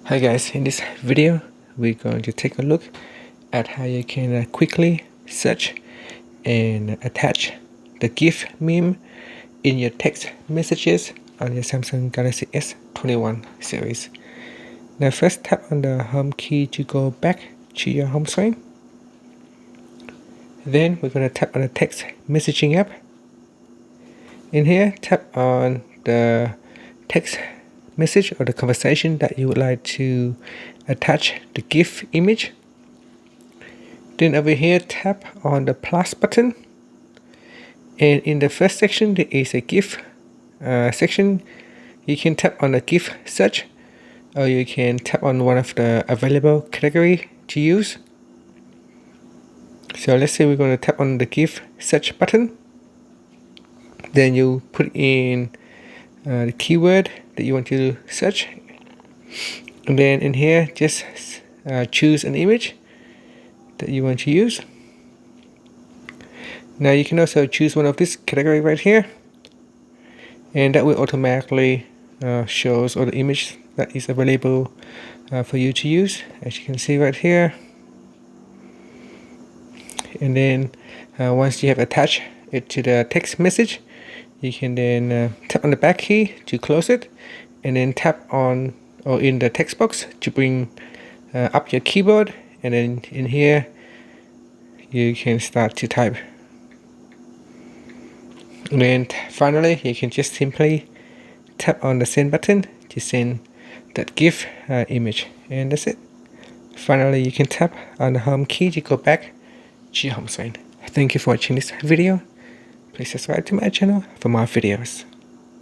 Hi guys, in this video we're going to take a look at how you can quickly search and attach the GIF meme in your text messages on your Samsung Galaxy S21 series. Now first tap on the home key to go back to your home screen. Then we're going to tap on the text messaging app. In here, tap on the text message or the conversation that you would like to attach the GIF image. Then over here, tap on the plus button, and in the first section there is a GIF section. You can tap on the GIF search, or you can tap on one of the available category to use. So let's say we're going to tap on the GIF search button. Then you put in the keyword that you want to search, and then in here just choose an image that you want to use. Now you can also choose one of this category right here, and that will automatically shows all the image that is available for you to use, as you can see right here. And then once you have attached it to the text message, you can then tap on the back key to close it, and then tap on or in the text box to bring up your keyboard, and then in here you can start to type. And then finally you can just simply tap on the send button to send that GIF image, and that's it. Finally you can tap on the home key to go back to your home screen. Thank you for watching this video. Please subscribe to my channel for more videos.